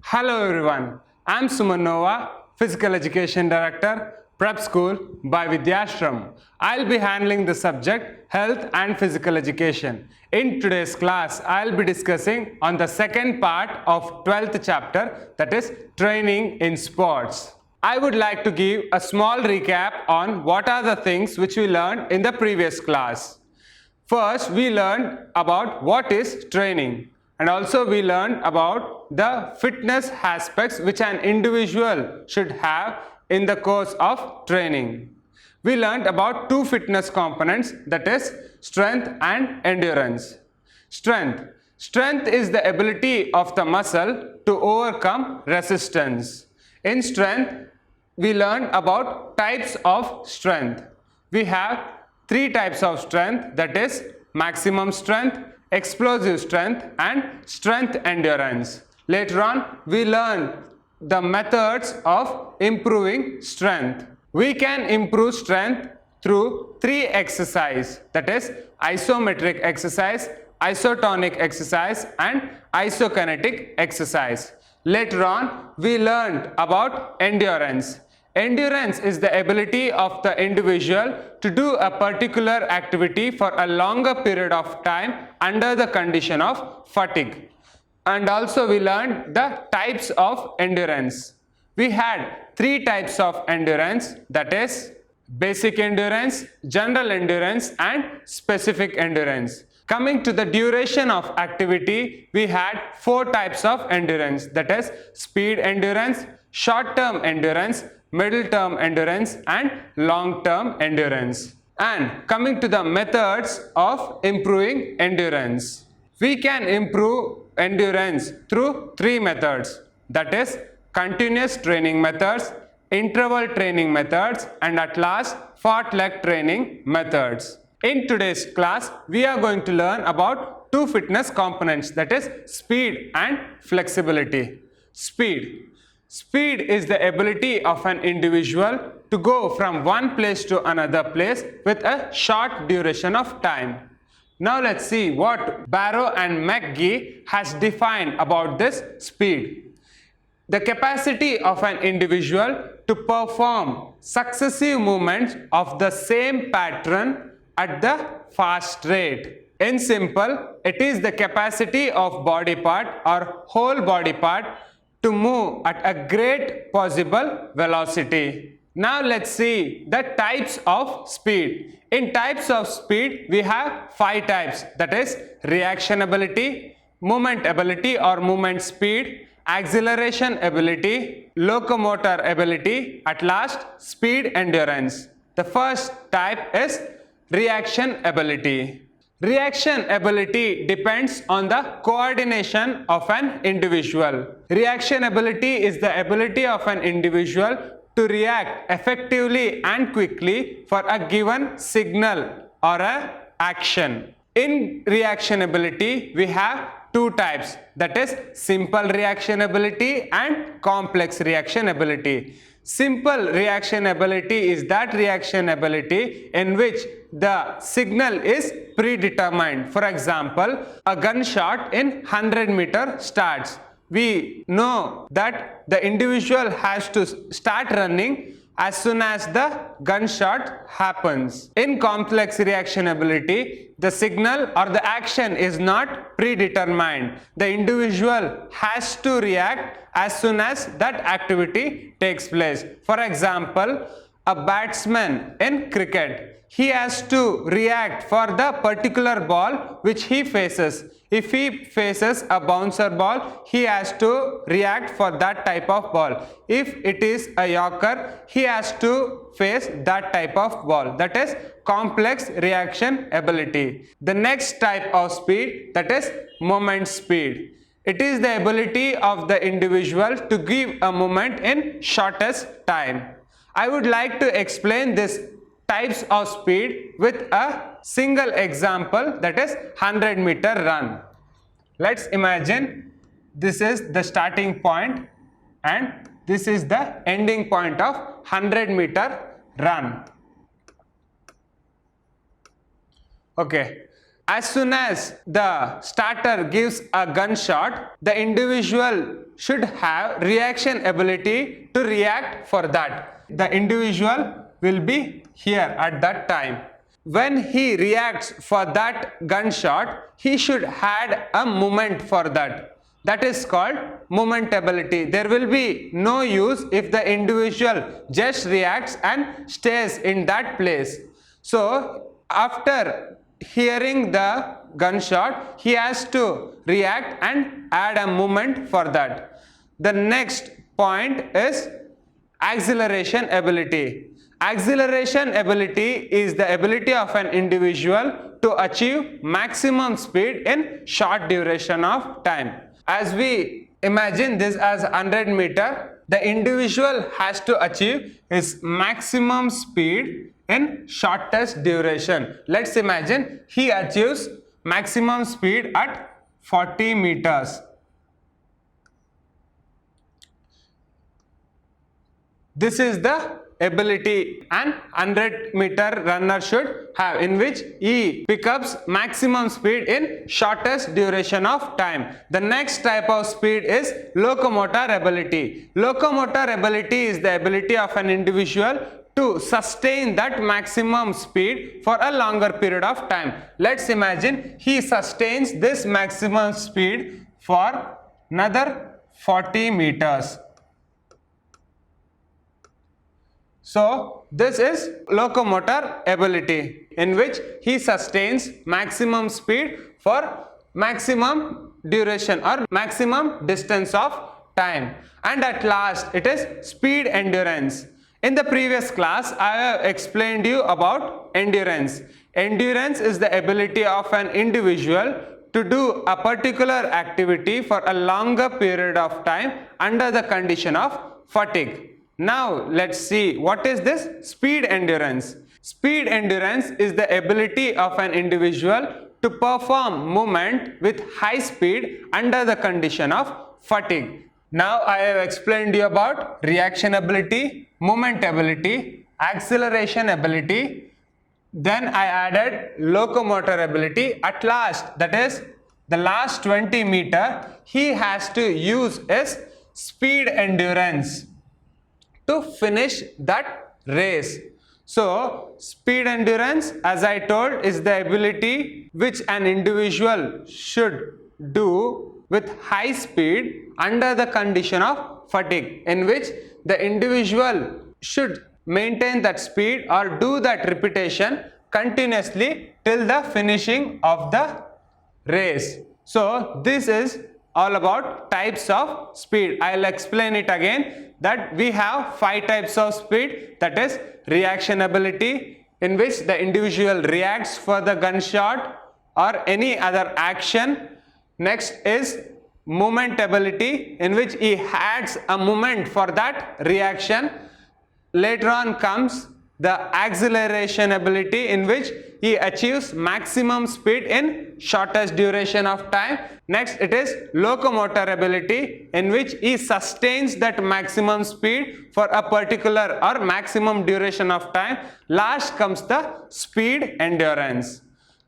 Hello everyone, I'm Suman Nova, Physical Education Director, Prep School by Vidhyaashram. I'll be handling the subject Health and Physical Education. In today's class, I'll be discussing on the second part of 12th chapter, that is Training in Sports. I would like to give a small recap on what are the things which we learned in the previous class. First, we learned about what is training. And also we learned about the fitness aspects which an individual should have in the course of training. We learned about two fitness components, that is strength and endurance. Strength. Strength is the ability of the muscle to overcome resistance. In strength, we learned about types of strength. We have three types of strength, that is maximum strength, explosive strength and strength endurance. Later on, we learn the methods of improving strength. We can improve strength through three exercises, that is isometric exercise, isotonic exercise and isokinetic exercise. Later on, we learned about endurance. Endurance is the ability of the individual to do a particular activity for a longer period of time under the condition of fatigue. And also we learned the types of endurance. We had three types of endurance, that is basic endurance, general endurance and specific endurance. Coming to the duration of activity, we had four types of endurance, that is speed endurance, short-term endurance, middle-term endurance and long-term endurance. And coming to the methods of improving endurance. We can improve endurance through three methods, that is continuous training methods, interval training methods and at last fartlek training methods. In today's class, we are going to learn about two fitness components, that is speed and flexibility. Speed. Speed is the ability of an individual to go from one place to another place with a short duration of time. Now let's see what Barrow and McGee has defined about this speed. The capacity of an individual to perform successive movements of the same pattern at the fast rate. In simple, it is the capacity of body part or whole body part to move at a great possible velocity. Now let's see the types of speed. In types of speed, we have five types, that is reaction ability, movement ability or movement speed, acceleration ability, locomotor ability, at last speed endurance. The first type is reaction ability. Reaction ability depends on the coordination of an individual. Reaction ability is the ability of an individual to react effectively and quickly for a given signal or an action. In reaction ability, we have two types, that is simple reaction ability and complex reaction ability. Simple reaction ability is that reaction ability in which the signal is predetermined. For example, a gunshot in 100-meter starts. We know that the individual has to start running as soon as the gunshot happens. In complex reaction ability, the signal or the action is not predetermined. The individual has to react as soon as that activity takes place. For example, a batsman in cricket, he has to react for the particular ball which he faces. If he faces a bouncer ball, he has to react for that type of ball. If it is a yorker, he has to face that type of ball. That is complex reaction ability. The next type of speed, that is moment speed. It is the ability of the individual to give a movement in shortest time. I would like to explain this types of speed with a single example, that is 100-meter run. Let's imagine this is the starting point and this is the ending point of 100-meter run. Okay, As soon as the starter gives a gunshot, the individual should have reaction ability to react for that. The individual will be here at that time. When he reacts for that gunshot, he should have a moment for that. That is called moment ability. There will be no use if the individual just reacts and stays in that place. So after hearing the gunshot, he has to react and add a moment for that. The next point is acceleration ability. Acceleration ability is the ability of an individual to achieve maximum speed in short duration of time. As we imagine this as 100 meter, the individual has to achieve his maximum speed in shortest duration. Let's imagine he achieves maximum speed at 40 meters. This is the ability an 100-meter runner should have, in which he picks up maximum speed in shortest duration of time. The next type of speed is locomotor ability. Locomotor ability is the ability of an individual to sustain that maximum speed for a longer period of time. Let's imagine he sustains this maximum speed for another 40 meters. So this is locomotor ability, in which he sustains maximum speed for maximum duration or maximum distance of time. And at last it is speed endurance. In the previous class I have explained you about endurance. Endurance is the ability of an individual to do a particular activity for a longer period of time under the condition of fatigue. Now let's see what is this speed endurance. Speed endurance is the ability of an individual to perform movement with high speed under the condition of fatigue. Now I have explained you about reaction ability, movement ability, acceleration ability. Then I added locomotor ability. At last, that is the last 20 meter, he has to use his speed endurance to finish that race. So speed endurance, as I told, is the ability which an individual should do with high speed under the condition of fatigue, in which the individual should maintain that speed or do that repetition continuously till the finishing of the race. So this is all about types of speed. I'll explain it again, that we have 5 types of speed, that is reaction ability, in which the individual reacts for the gunshot or any other action. Next is movement ability, in which he adds a movement for that reaction. Later on comes the acceleration ability, in which he achieves maximum speed in shortest duration of time. Next it is locomotor ability, in which he sustains that maximum speed for a particular or maximum duration of time. Last comes the speed endurance.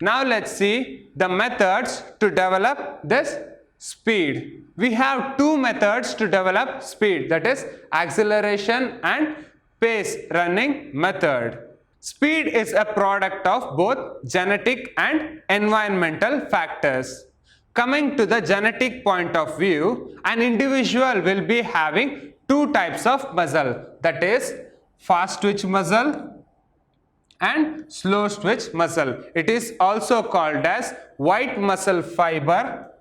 Now let's see the methods to develop this speed. We have 2 methods to develop speed, that is acceleration and pace running method. Speed is a product of both genetic and environmental factors. Coming to the genetic point of view, an individual will be having 2 types of muscle, that is fast twitch muscle and slow twitch muscle. It is also called as white muscle fiber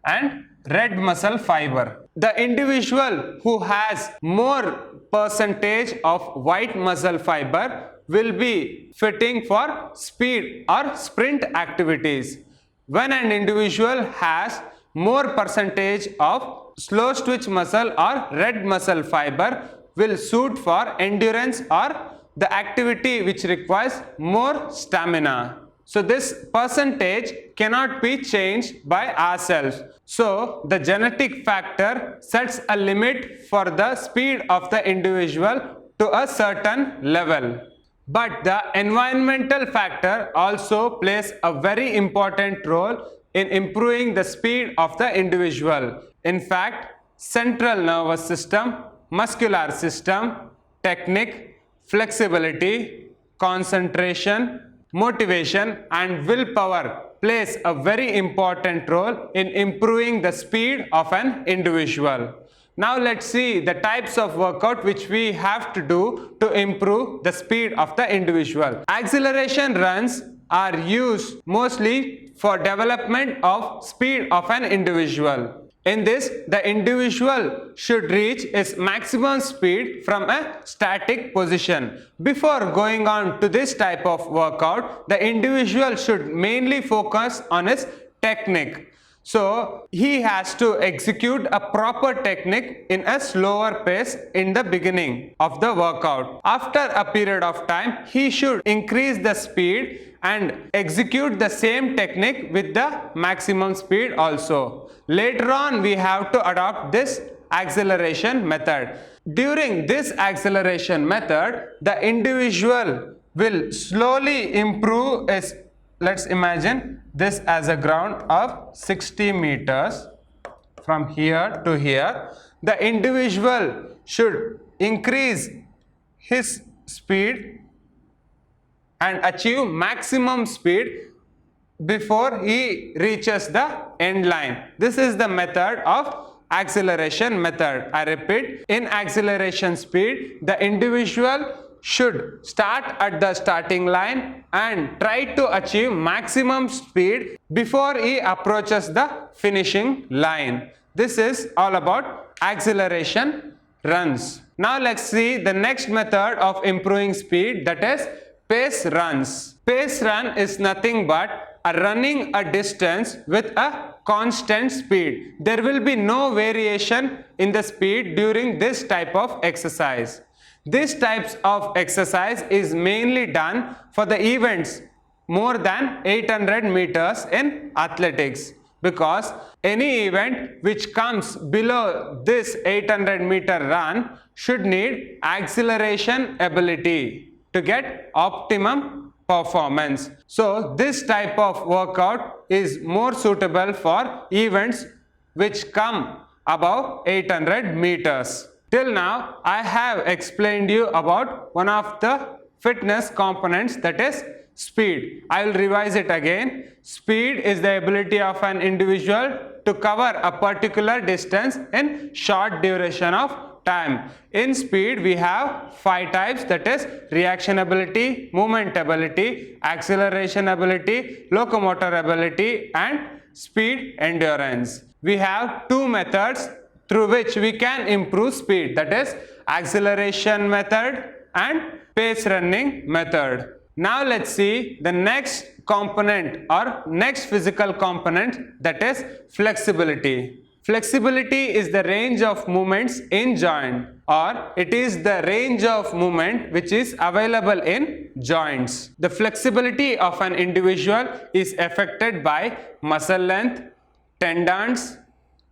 and red muscle fiber. The individual who has more percentage of white muscle fiber will be fitting for speed or sprint activities. When an individual has more percentage of slow twitch muscle or red muscle fiber, will suit for endurance or the activity which requires more stamina. So this percentage cannot be changed by ourselves. So the genetic factor sets a limit for the speed of the individual to a certain level. But the environmental factor also plays a very important role in improving the speed of the individual. In fact, central nervous system, muscular system, technique, flexibility, concentration, motivation and willpower plays a very important role in improving the speed of an individual. Now let's see the types of workout which we have to do to improve the speed of the individual. Acceleration runs are used mostly for development of speed of an individual. In this, the individual should reach its maximum speed from a static position. Before going on to this type of workout, the individual should mainly focus on his technique. So, he has to execute a proper technique in a slower pace in the beginning of the workout. After a period of time, he should increase the speed and execute the same technique with the maximum speed also. Later on, we have to adopt this acceleration method. During this acceleration method, the individual will slowly improve his, let's imagine this as a ground of 60 meters from here to here. The individual should increase his speed and achieve maximum speed before he reaches the end line. This is the method of acceleration method. I repeat, in acceleration speed, the individual should start at the starting line and try to achieve maximum speed before he approaches the finishing line. This is all about acceleration runs. Now let's see the next method of improving speed, that is pace runs. Pace run is nothing but running a distance with a constant speed. There will be no variation in the speed during this type of exercise. This types of exercise is mainly done for the events more than 800 meters in athletics, because any event which comes below this 800-meter run should need acceleration ability to get optimum performance. So this type of workout is more suitable for events which come above 800 meters. Till now, I have explained you about one of the fitness components, that is speed. I will revise it again. Speed is the ability of an individual to cover a particular distance in short duration of time. In speed, we have 5 types, that is reaction ability, movement ability, acceleration ability, locomotor ability and speed endurance. We have 2 methods through which we can improve speed, that is acceleration method and pace running method. Now let's see the next component or next physical component, that is flexibility. Flexibility is the range of movements in joint, or it is the range of movement which is available in joints. The flexibility of an individual is affected by muscle length, tendons,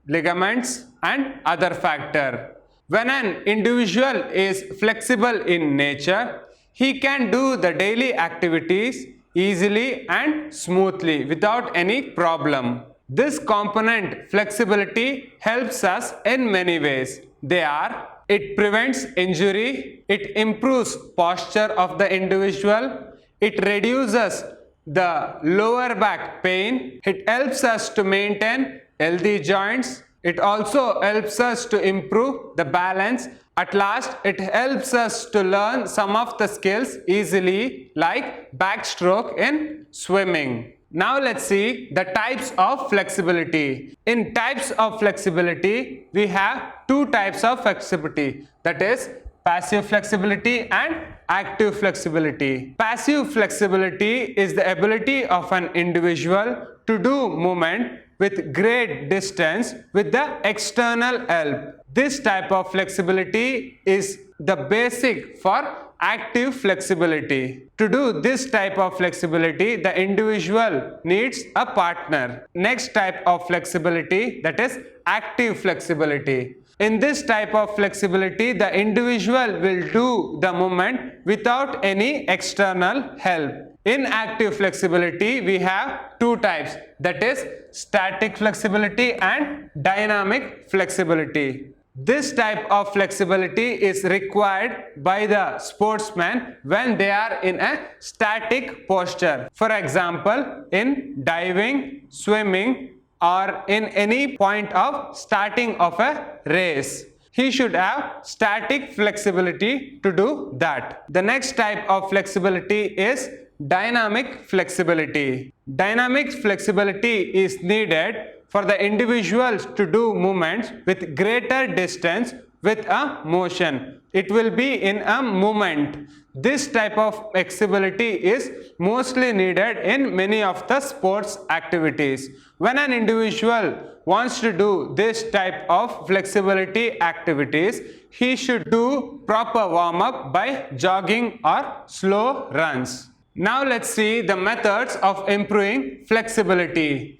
ligaments and other factor. When an individual is flexible in nature, he can do the daily activities easily and smoothly without any problem. This component, flexibility, helps us in many ways. They are: it prevents injury, it improves posture of the individual, it reduces the lower back pain, it helps us to maintain healthy joints, it also helps us to improve the balance. At last, it helps us to learn some of the skills easily, like backstroke in swimming. Now let's see the types of flexibility. In types of flexibility, we have 2 types of flexibility, that is passive flexibility and active flexibility. Passive flexibility is the ability of an individual to do movement with great distance with the external help. This type of flexibility is the basic for active flexibility. To do this type of flexibility, the individual needs a partner. Next type of flexibility, that is active flexibility. In this type of flexibility, the individual will do the movement without any external help. In active flexibility, we have two types, that is static flexibility and dynamic flexibility. This type of flexibility is required by the sportsman when they are in a static posture. For example, in diving, swimming, or in any point of starting of a race. He should have static flexibility to do that. The next type of flexibility is dynamic flexibility. Dynamic flexibility is needed for the individuals to do movements with greater distance with a motion. It will be in a movement. This type of flexibility is mostly needed in many of the sports activities. When an individual wants to do this type of flexibility activities, he should do proper warm-up by jogging or slow runs. Now let's see the methods of improving flexibility.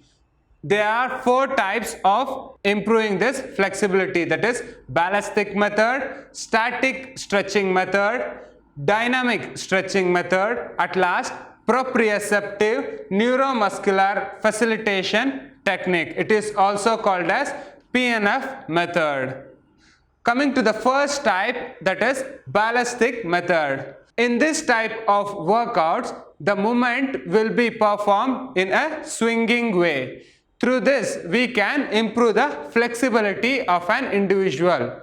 There are four types of improving this flexibility, that is ballistic method, static stretching method, dynamic stretching method, at last proprioceptive neuromuscular facilitation technique. It is also called as PNF method. Coming to the first type, that is ballistic method. In this type of workouts, the movement will be performed in a swinging way. Through this, we can improve the flexibility of an individual.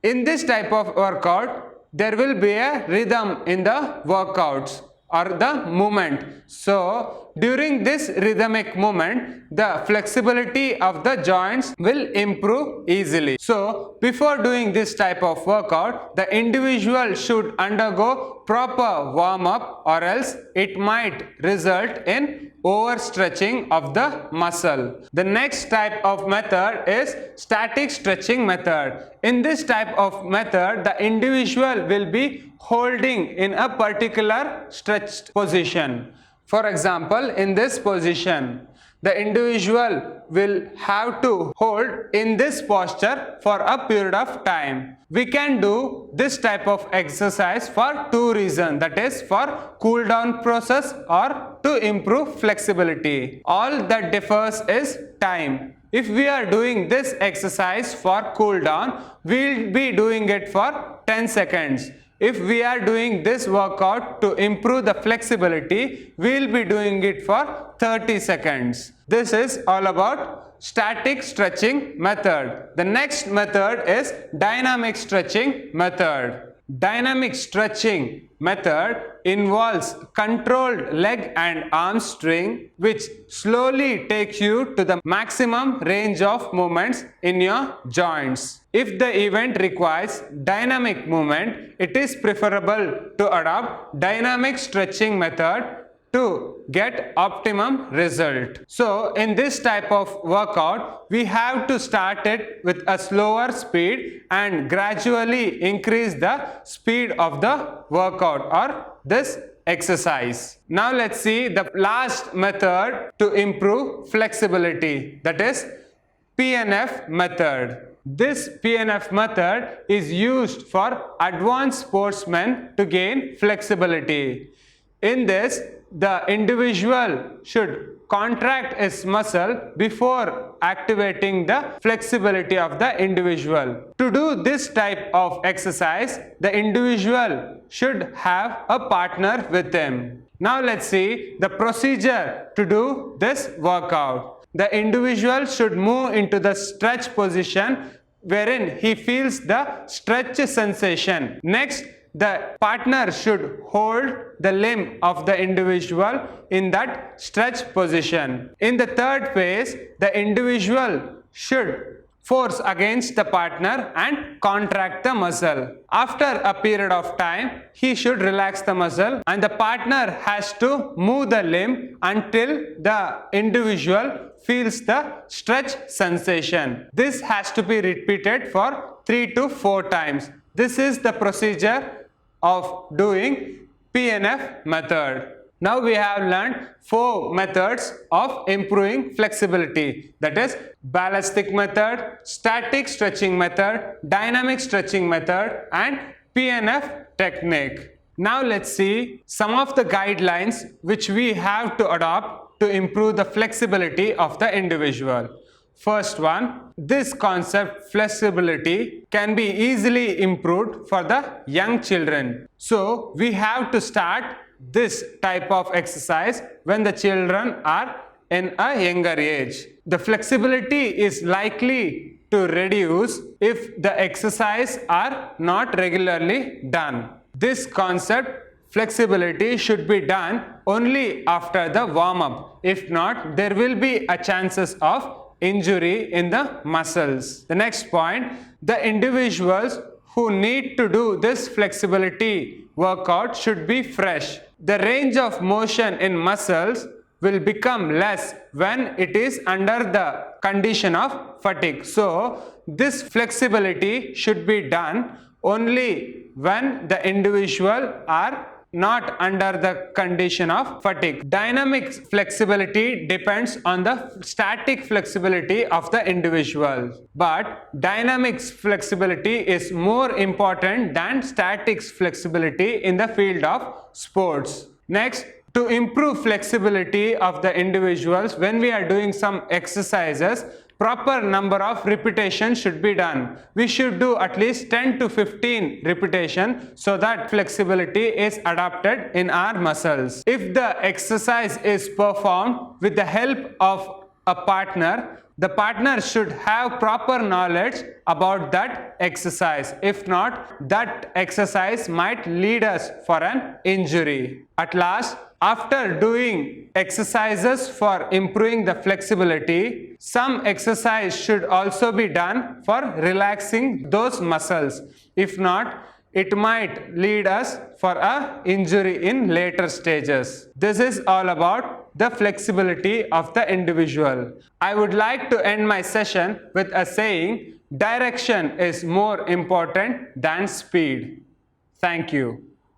In this type of workout, there will be a rhythm in the workouts or the movement. So, during this rhythmic movement, the flexibility of the joints will improve easily. So, before doing this type of workout, the individual should undergo proper warm-up, or else it might result in overstretching of the muscle. The next type of method is static stretching method. In this type of method, the individual will be holding in a particular stretched position. For example, in this position, the individual will have to hold in this posture for a period of time. We can do this type of exercise for two reasons, that is for cool down process or to improve flexibility. All that differs is time. If we are doing this exercise for cool down, we will be doing it for 10 seconds. If we are doing this workout to improve the flexibility, we will be doing it for 30 seconds. This is all about static stretching method. The next method is dynamic stretching method. Dynamic stretching method involves controlled leg and arm string, which slowly takes you to the maximum range of movements in your joints. If the event requires dynamic movement, it is preferable to adopt dynamic stretching method to get optimum result. So in this type of workout, we have to start it with a slower speed and gradually increase the speed of the workout or this exercise. Now let's see the last method to improve flexibility, that is PNF method. This PNF method is used for advanced sportsmen to gain flexibility. In this, the individual should contract his muscle before activating the flexibility of the individual. To do this type of exercise, the individual should have a partner with him. Now let's see the procedure to do this workout. The individual should move into the stretch position wherein he feels the stretch sensation. Next, the partner should hold the limb of the individual in that stretch position. In the third phase, the individual should force against the partner and contract the muscle. After a period of time, he should relax the muscle and the partner has to move the limb until the individual feels the stretch sensation. This has to be repeated for 3 to 4 times. This is the procedure of doing PNF method. Now we have learned 4 methods of improving flexibility, that is ballistic method, static stretching method, dynamic stretching method and PNF technique. Now let's see some of the guidelines which we have to adopt to improve the flexibility of the individual. First one, this concept flexibility can be easily improved for the young children. So we have to start this type of exercise when the children are in a younger age. The flexibility is likely to reduce if the exercise are not regularly done. This concept flexibility should be done only after the warm-up. If not, there will be a chances of injury in the muscles. The next point, the individuals who need to do this flexibility workout should be fresh. The range of motion in muscles will become less when it is under the condition of fatigue. So this flexibility should be done only when the individual are not under the condition of fatigue. Dynamic flexibility depends on the static flexibility of the individual. But dynamic flexibility is more important than static flexibility in the field of sports. Next, to improve flexibility of the individuals, when we are doing some exercises, proper number of repetitions should be done. We should do at least 10 to 15 repetitions so that flexibility is adapted in our muscles. If the exercise is performed with the help of a partner, the partner should have proper knowledge about that exercise. If not, that exercise might lead us for an injury. At last, after doing exercises for improving the flexibility, some exercise should also be done for relaxing those muscles. If not, it might lead us for an injury in later stages. This is all about the flexibility of the individual. I would like to end my session with a saying, direction is more important than speed. Thank you.